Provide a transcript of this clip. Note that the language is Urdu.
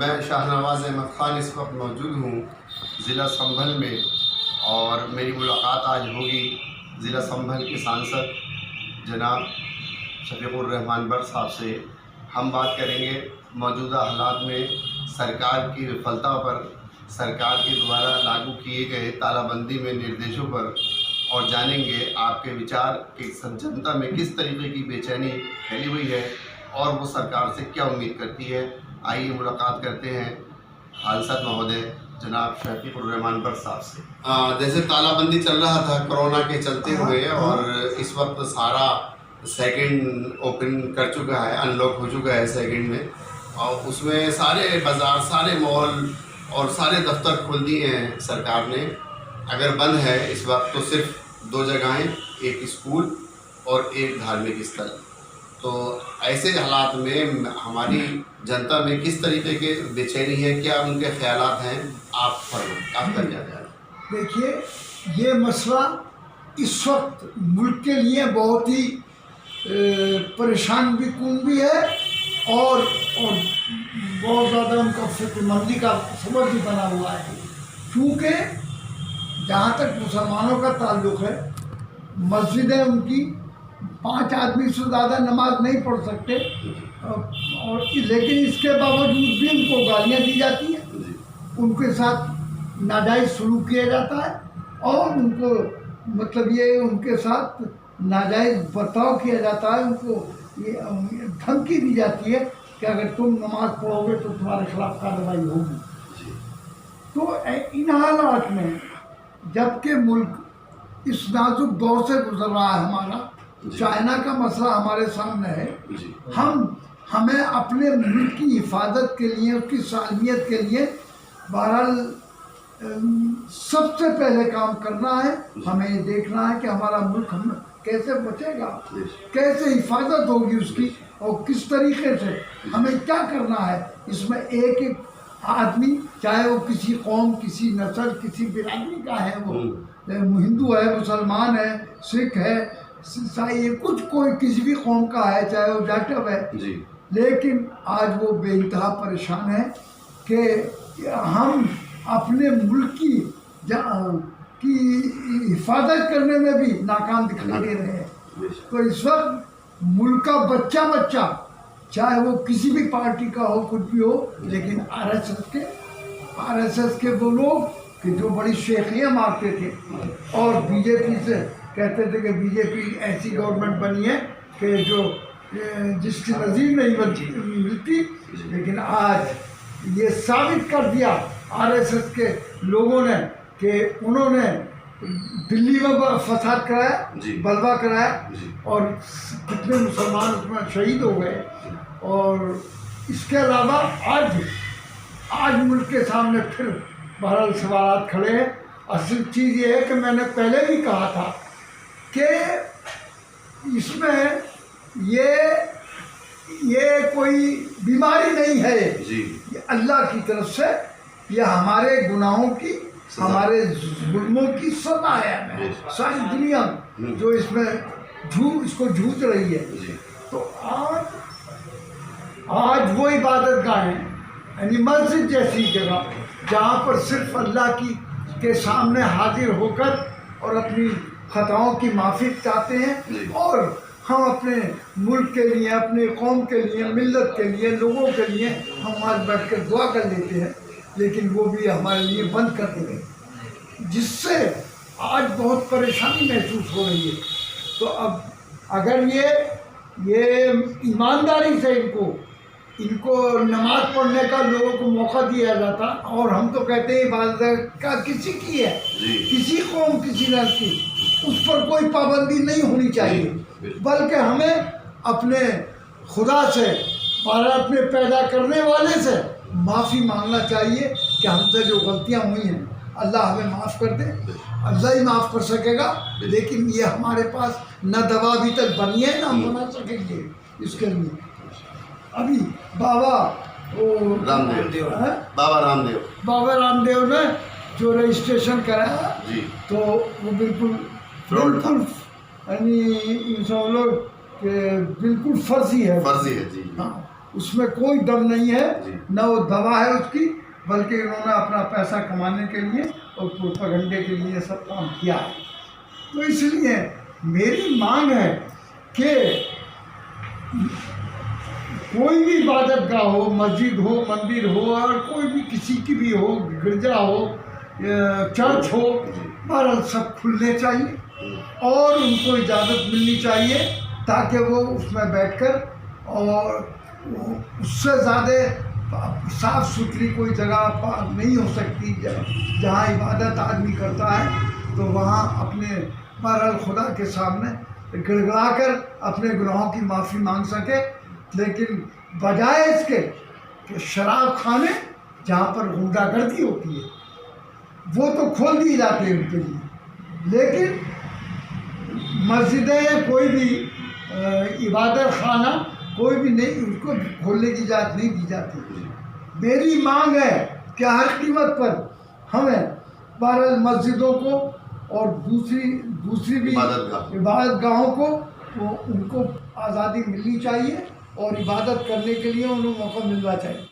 میں شاہنواز احمد خان اس وقت موجود ہوں ضلع سنبھل میں، اور میری ملاقات آج ہوگی ضلع سنبھل کے سانسد جناب شفیق الرحمان بٹ صاحب سے۔ ہم بات کریں گے موجودہ حالات میں سرکار کی وفلتا پر، سرکار کے دوارا لاگو کیے گئے تالا بندی میں نردیشوں پر، اور جانیں گے آپ کے وچار کہ جنتا میں کس طریقے کی بے چینی پھیلی ہوئی ہے اور وہ سرکار سے کیا امید کرتی ہے۔ آئیے ملاقات کرتے ہیں حالسد مہودے جناب شفیق الرحمان بٹ صاحب سے۔ جیسے تالا بندی چل رہا تھا کرونا کے چلتے ہوئے، اور اس وقت سارا سیکنڈ اوپن کر چکا ہے، ان لاک ہو چکا ہے سیکنڈ میں، اور اس میں سارے بازار، سارے مال اور سارے دفتر کھول دیے ہیں سرکار نے۔ اگر بند ہے اس وقت تو صرف 2 جگہیں، ایک اسکول اور ایک دھارمک استھل۔ تو ایسے حالات میں ہماری جنتا میں کس طریقے کے بے چینی ہے، کیا ان کے خیالات ہیں، آپ فرمائیں، آپ کا کیا خیال ہے؟ دیکھیے، یہ مسئلہ اس وقت ملک کے لیے بہت ہی پریشان بھی کن بھی ہے، اور بہت زیادہ ان کا فکر مندی کا سبب بھی بنا ہوا ہے، کیونکہ جہاں تک مسلمانوں کا تعلق ہے، مسجدیں ان کی 5 آدمی سے زیادہ نماز نہیں پڑھ سکتے، اور لیکن اس کے باوجود بھی ان کو گالیاں دی جاتی ہیں، ان کے ساتھ ناجائز سلوک کیا جاتا ہے، اور ان کو مطلب یہ ان کے ساتھ ناجائز برتاؤ کیا جاتا ہے، ان کو یہ دھمکی دی جاتی ہے کہ اگر تم نماز پڑھو گے تو تمہارے خلاف کارروائی ہوگی۔ تو ان حالات میں جب کہ ملک اس نازک دور سے گزر رہا ہے، ہمارا چائنا کا مسئلہ ہمارے سامنے ہے، ہمیں اپنے ملک کی حفاظت کے لیے، اس کی سالمیت کے لیے بہرحال سب سے پہلے کام کرنا ہے۔ ہمیں یہ دیکھنا ہے کہ ہمارا ملک ہم کیسے بچے گا، کیسے حفاظت ہوگی اس کی، اور کس طریقے سے ہمیں کیا کرنا ہے۔ اس میں ایک ایک آدمی، چاہے وہ کسی قوم، کسی نسل، کسی برادری کا ہے، وہ ہندو ہے، مسلمان ہے، سکھ ہے، عیسائی ہے، کوئی کسی بھی قوم کا ہے، چاہے وہ جاٹو ہے، لیکن آج وہ بے انتہا پریشان ہے کہ ہم اپنے ملک کی حفاظت کرنے میں بھی ناکام دکھائی دے رہے ہیں۔ تو اس وقت ملک کا بچہ چاہے وہ کسی بھی پارٹی کا ہو، کچھ بھی ہو، لیکن آر ایس ایس کے وہ لوگ کہ جو بڑی شیخیاں مارتے تھے، اور بی جے پی سے کہتے تھے کہ بی جے پی ایسی گورنمنٹ بنی ہے کہ جس کی نظیر نہیں ملتی، لیکن آج یہ ثابت کر دیا آر ایس ایس کے لوگوں نے کہ انہوں نے دلی میں فساد کرایا، بلوا کرایا، اور کتنے مسلمان اس میں شہید ہو گئے۔ اور اس کے علاوہ آج ملک کے سامنے پھر بہرحال سوالات کھڑے ہیں۔ اصل چیز یہ ہے کہ میں نے پہلے بھی کہا تھا کہ اس میں یہ کوئی بیماری نہیں ہے، یہ اللہ کی طرف سے، یہ ہمارے گناہوں کی، ہمارے ظلموں کی سزا ہے ہمیں، ساری دنیا جو اس میں اس کو جھوٹ رہی ہے۔ تو آج وہ عبادت گاہیں، یعنی مسجد جیسی جگہ جہاں پر صرف اللہ کے سامنے حاضر ہو کر اور اپنی خطاؤں کی معافی چاہتے ہیں، اور ہم اپنے ملک کے لیے، اپنے قوم کے لیے، ملت کے لیے، لوگوں کے لیے ہم آج بیٹھ کر دعا کر لیتے ہیں، لیکن وہ بھی ہمارے لیے بند کر دی گئی، جس سے آج بہت پریشانی محسوس ہو رہی ہے۔ تو اب اگر یہ ایمانداری سے ان کو نماز پڑھنے کا لوگوں کو موقع دیا جاتا، اور ہم تو کہتے ہیں عبادت کا کسی کی ہے، کسی قوم، کسی نسل کی، اس پر کوئی پابندی نہیں ہونی چاہیے، بلکہ ہمیں اپنے خدا سے اور اپنے پیدا کرنے والے سے معافی مانگنا چاہیے کہ ہم سے جو غلطیاں ہوئی ہیں اللہ ہمیں معاف کر دے۔ اللہ ہی معاف کر سکے گا، لیکن یہ ہمارے پاس نہ دوا ابھی تک بنی ہے، نہ ہم بنا سکیں گے اس کے لیے۔ ابھی بابا رام دیو نے جو رجسٹریشن کرایا، تو وہ بالکل یعنی سب لوگ کہ بالکل فرضی ہے، جی۔ ہاں، اس میں کوئی دم نہیں ہے، جی۔ نہ وہ دوا ہے اس کی، بلکہ انہوں نے اپنا پیسہ کمانے کے لیے اور پروپیگنڈے کے لیے سب کام کیا ہے۔ تو اس لیے میری مانگ ہے کہ کوئی بھی عبادت گاہ ہو، مسجد ہو، مندر ہو، اور کوئی بھی کسی کی بھی ہو، گرجا ہو، چرچ ہو، بہرحال سب کھلنے چاہیے اور ان کو اجازت ملنی چاہیے تاکہ وہ اس میں بیٹھ کر، اور اس سے زیادہ صاف ستھری کوئی جگہ نہیں ہو سکتی جہاں عبادت آدمی کرتا ہے، تو وہاں اپنے بہرحال خدا کے سامنے گڑ گڑا کر اپنے گناہوں کی معافی مانگ سکے۔ لیکن بجائے اس کے کہ شراب خانے جہاں پر غنڈہ گردی ہوتی ہے وہ تو کھول دیے جاتے ہیں ان کے لیے، لیکن مسجدیں یا کوئی بھی عبادت خانہ کوئی بھی نہیں، ان کو کھولنے کی اجازت نہیں دی جاتی۔ میری مانگ ہے کہ ہر قیمت پر ہمیں بہرحال مسجدوں کو اور دوسری بھی عبادت گاہوں کو ان کو آزادی ملنی چاہیے اور عبادت کرنے کے لیے انہیں موقع ملنا چاہیے۔